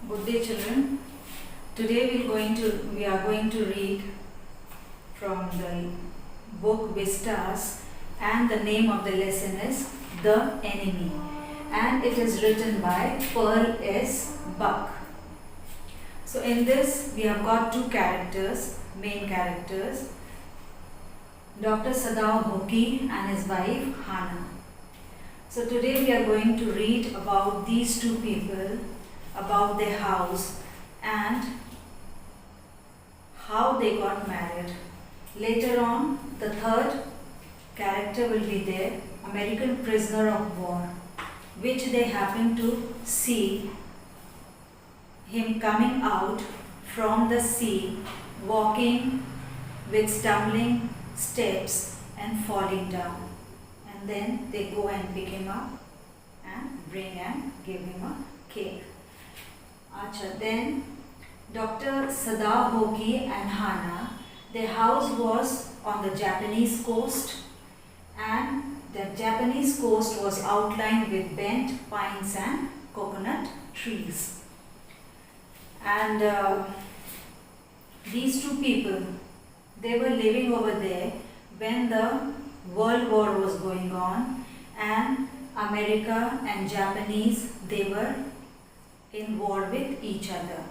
Good day, children. Today we are going to read from the book Vistas, and the name of the lesson is The Enemy, and it is written by Pearl S. Buck. So in this we have got two characters, main characters, Dr. Sadao Hoki and his wife Hannah. So today we are going to read about these two people, about their house and how they got married. Later on, the third character will be there, American prisoner of war, which they happen to see him coming out from the sea, walking with stumbling steps and falling down. And then they go and pick him up and bring and give him a cake. Then Dr. Sadao Hoki and Hannah, their house was on the Japanese coast, and the Japanese coast was outlined with bent pines and coconut trees. And these two people, they were living over there when the World War was going on, and America and Japanese, they were in war with each other.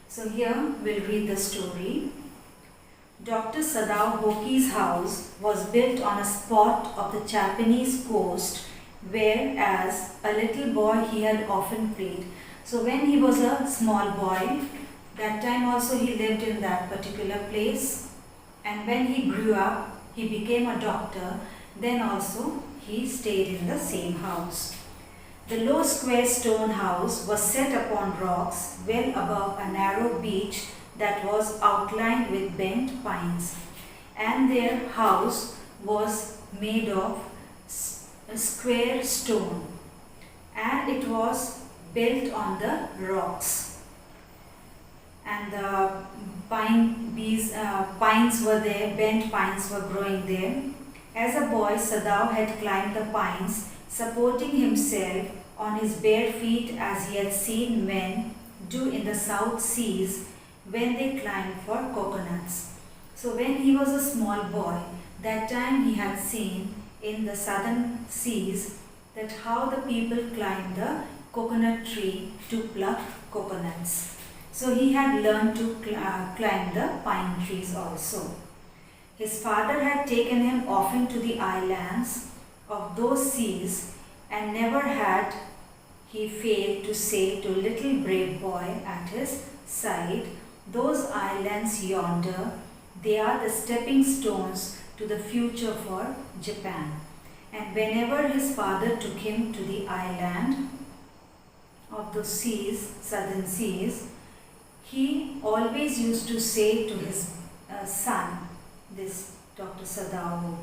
So here we'll read the story. Dr. Sadao Hoki's house was built on a spot of the Japanese coast where as a little boy he had often played. So when he was a small boy, that time also he lived in that particular place, and when he grew up, he became a doctor, then also he stayed in the same house. The low square stone house was set upon rocks well above a narrow beach that was outlined with bent pines, and their house was made of square stone, and it was built on the rocks, and the pines were there, bent pines were growing there. As a boy, Sadao had climbed the pines, supporting himself on his bare feet as he had seen men do in the South Seas when they climbed for coconuts. So when he was a small boy, that time he had seen in the southern seas that how the people climbed the coconut tree to pluck coconuts. So he had learned to climb the pine trees also. His father had taken him often to the islands of those seas, and never had he failed to say to little brave boy at his side, "Those islands yonder, they are the stepping stones to the future for Japan." And whenever his father took him to the island of the seas, southern seas, he always used to say to his son, this Dr. Sadao,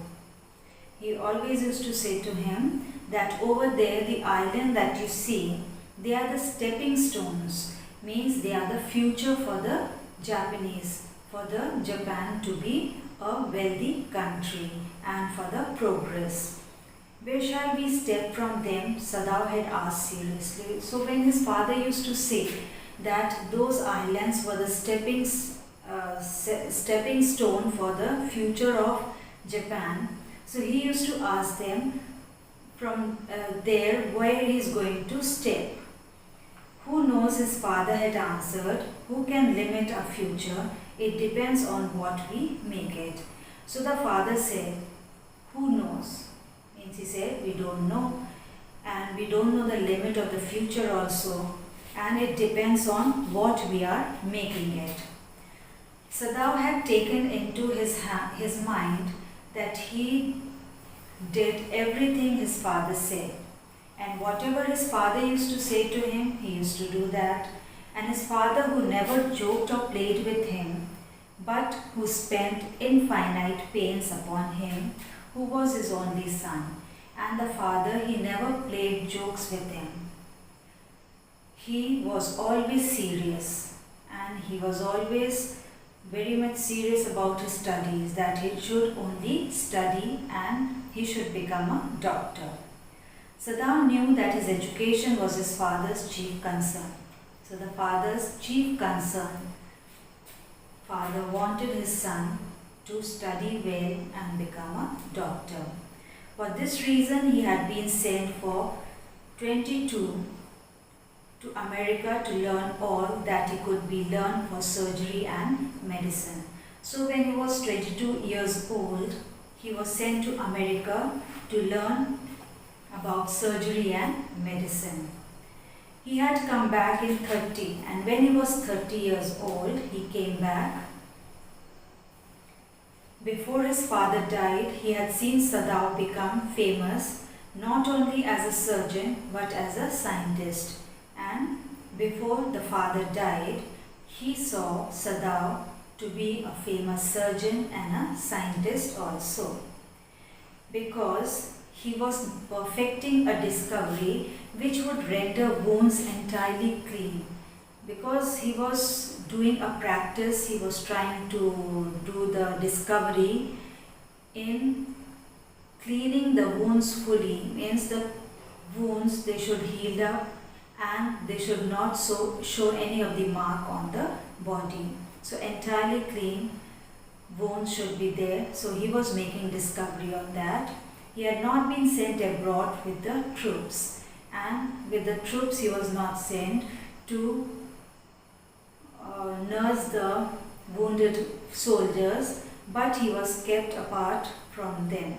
he always used to say to him that over there, the island that you see, they are the stepping stones, means they are the future for the Japanese, for the Japan to be a wealthy country and for the progress. Where shall we step from them? Sadao had asked seriously. So when his father used to say that those islands were the stepping stone for the future of Japan, so he used to ask them from there where he is going to step. Who knows, his father had answered. Who can limit our future? It depends on what we make it. So the father said, who knows? Means he said, we don't know, and we don't know the limit of the future also, and it depends on what we are making it. Sadao had taken into his mind that he did everything his father said, and whatever his father used to say to him, he used to do that. And his father, who never joked or played with him, but who spent infinite pains upon him, who was his only son, and the father, he never played jokes with him. He was always serious, and he was always very much serious about his studies, that he should only study and he should become a doctor. Sadao knew that his education was his father's chief concern. So the father's chief concern, father wanted his son to study well and become a doctor. For this reason, he had been sent for 22 to America to learn all that he could be learned for surgery and medicine. So when he was 22 years old, he was sent to America to learn about surgery and medicine. He had come back in 30, and when he was 30 years old, he came back. Before his father died, he had seen Sadao become famous not only as a surgeon but as a scientist. And before the father died, he saw Sadao to be a famous surgeon and a scientist also, because he was perfecting a discovery which would render wounds entirely clean. Because he was doing a practice, he was trying to do the discovery in cleaning the wounds fully. Means the wounds, they should heal up and they should not show any of the mark on the body. So entirely clean wounds should be there. So he was making discovery on that. He had not been sent abroad with the troops, and with the troops he was not sent to nurse the wounded soldiers, but he was kept apart from them.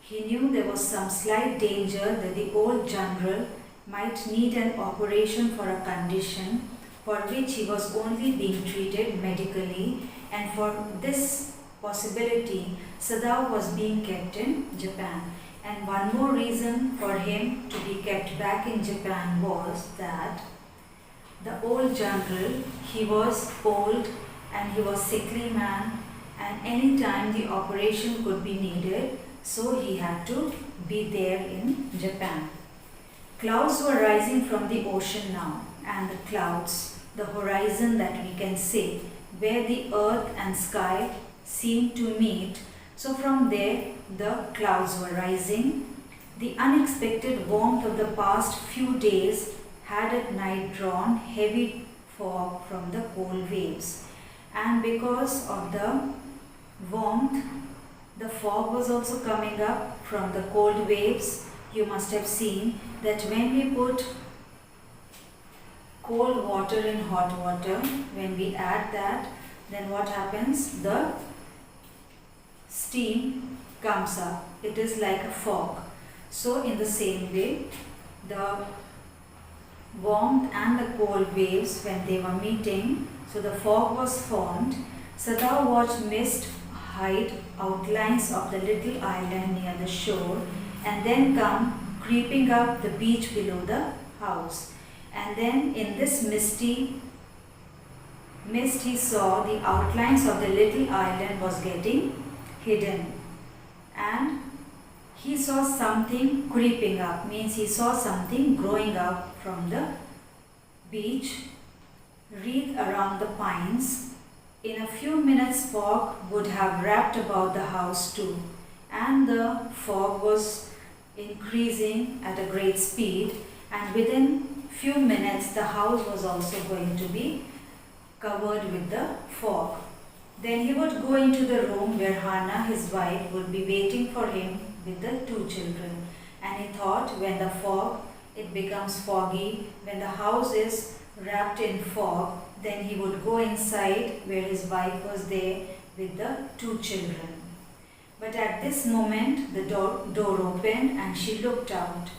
He knew there was some slight danger that the old general might need an operation for a condition for which he was only being treated medically, and for this possibility, Sadao was being kept in Japan. And one more reason for him to be kept back in Japan was that the old general, he was old and he was sickly man, and any time the operation could be needed, so he had to be there in Japan. Clouds were rising from the ocean now, and the clouds, the horizon that we can see, where the earth and sky seem to meet. So from there, the clouds were rising. The unexpected warmth of the past few days had at night drawn heavy fog from the cold waves. And because of the warmth, the fog was also coming up from the cold waves. You must have seen that when we put cold water in hot water, when we add that, then what happens? The steam comes up. It is like a fog. So in the same way, the warmth and the cold waves, when they were meeting, so the fog was formed. Sadao watched mist hide outlines of the little island near the shore and then come creeping up the beach below the house. And then in this misty mist, he saw the outlines of the little island was getting hidden, and he saw something creeping up, means he saw something growing up from the beach, wreathed around the pines. In a few minutes, fog would have wrapped about the house too, and the fog was increasing at a great speed, and within few minutes the house was also going to be covered with the fog. Then he would go into the room where Hana, his wife, would be waiting for him with the two children. And he thought, when the fog, it becomes foggy, when the house is wrapped in fog, then he would go inside where his wife was there with the two children. But at this moment, the door opened and she looked out.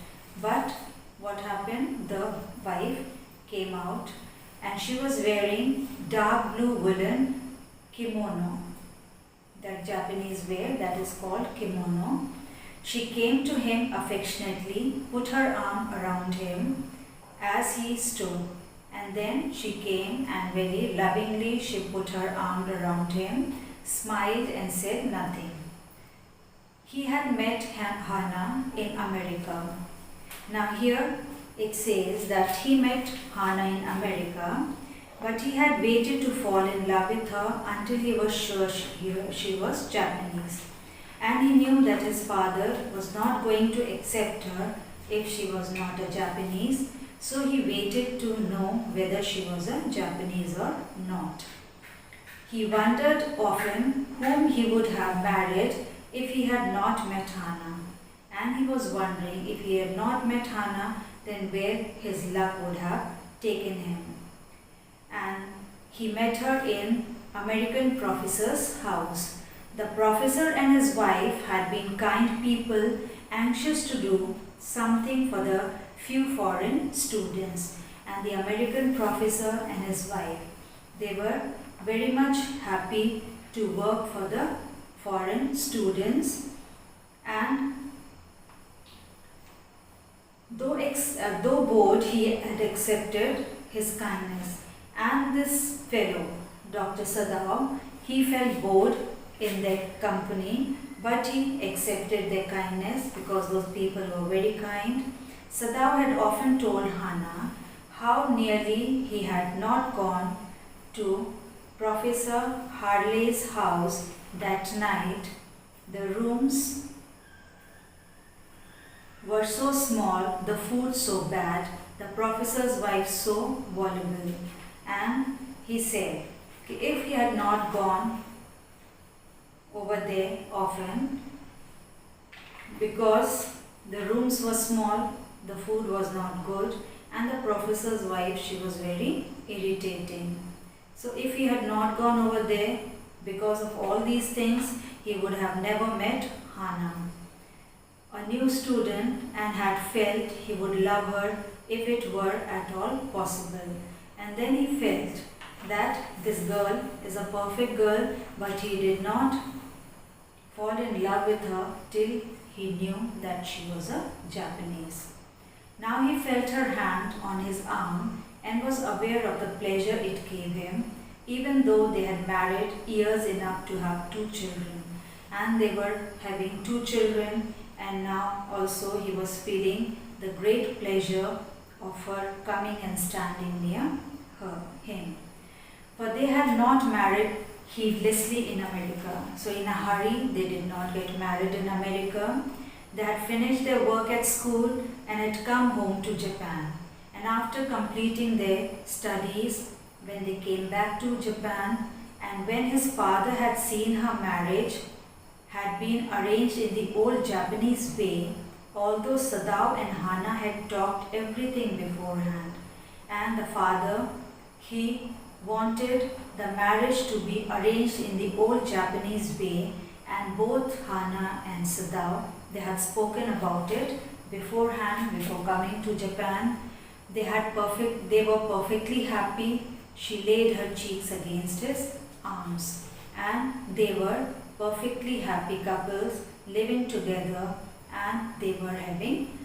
But what happened? The wife came out and she was wearing dark blue woolen kimono, that Japanese wear, that is called kimono. She came to him affectionately, put her arm around him as he stood, and then she came and very lovingly she put her arm around him, smiled and said nothing. He had met Hana in America. Now here it says that he met Hana in America, but he had waited to fall in love with her until he was sure she was Japanese. And he knew that his father was not going to accept her if she was not a Japanese. So he waited to know whether she was a Japanese or not. He wondered often whom he would have married if he had not met Hana. And he was wondering if he had not met Hana, then where his luck would have taken him. And he met her in American professor's house. The professor and his wife had been kind people, anxious to do something for the few foreign students. And the American professor and his wife, they were very much happy to work for the foreign students. And though bored, he had accepted his kindness. And this fellow, Dr. Sadao, he felt bored in their company, but he accepted their kindness because those people were very kind. Sadao had often told Hana how nearly he had not gone to Professor Harley's house that night. The rooms were so small, the food so bad, the professor's wife so voluble. And he said, if he had not gone over there often, because the rooms were small, the food was not good, and the professor's wife, she was very irritating. So if he had not gone over there, because of all these things, he would have never met Hana, a new student, and had felt he would love her if it were at all possible. And then he felt that this girl is a perfect girl, but he did not fall in love with her till he knew that she was a Japanese. Now he felt her hand on his arm and was aware of the pleasure it gave him, even though they had married years enough to have 2 children. And they were having 2 children, and now also he was feeling the great pleasure of her coming and standing near him. For they had not married heedlessly in America. So in a hurry, they did not get married in America. They had finished their work at school and had come home to Japan. And after completing their studies, when they came back to Japan, and when his father had seen her marriage had been arranged in the old Japanese way, although Sadao and Hana had talked everything beforehand, and the father, he wanted the marriage to be arranged in the old Japanese way, and both Hana and Sadao, they had spoken about it beforehand, before coming to Japan. They were perfectly happy. She laid her cheeks against his arms, and they were perfectly happy couples living together, and they were having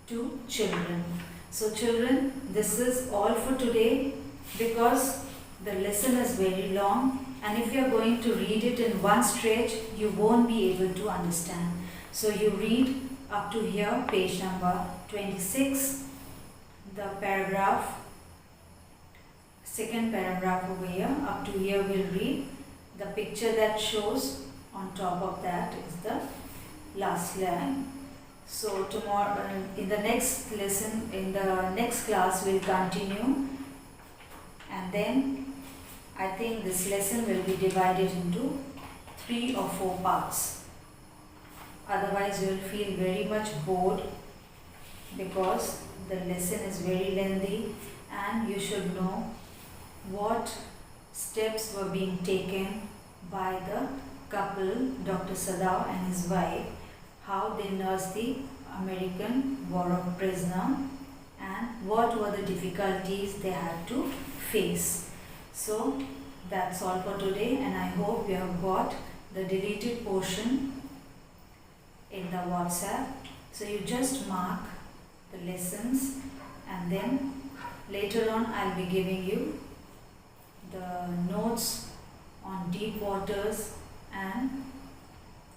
2 children. So children, this is all for today, because the lesson is very long, and if you are going to read it in one stretch, you won't be able to understand. So you read up to here, page number 26, the paragraph, second paragraph over here. Up to here we'll read. The picture that shows on top of that is the last line. So tomorrow, in the next lesson, in the next class, we'll continue, and then I think this lesson will be divided into 3 or 4 parts. Otherwise you will feel very much bored, because the lesson is very lengthy, and you should know what steps were being taken by the couple, Dr. Sadao and his wife, how they nursed the American war prisoner, and what were the difficulties they had to face. So that's all for today, and I hope you have got the deleted portion in the WhatsApp. So you just mark the lessons, and then later on I'll be giving you the notes on deep waters and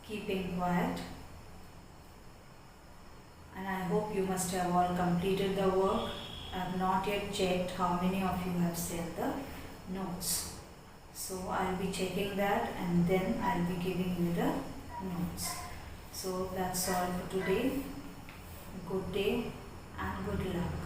keeping quiet. And I hope you must have all completed the work. I have not yet checked how many of you have sent the notes. So I'll be checking that, and then I'll be giving you the notes. So that's all for today. Good day and good luck.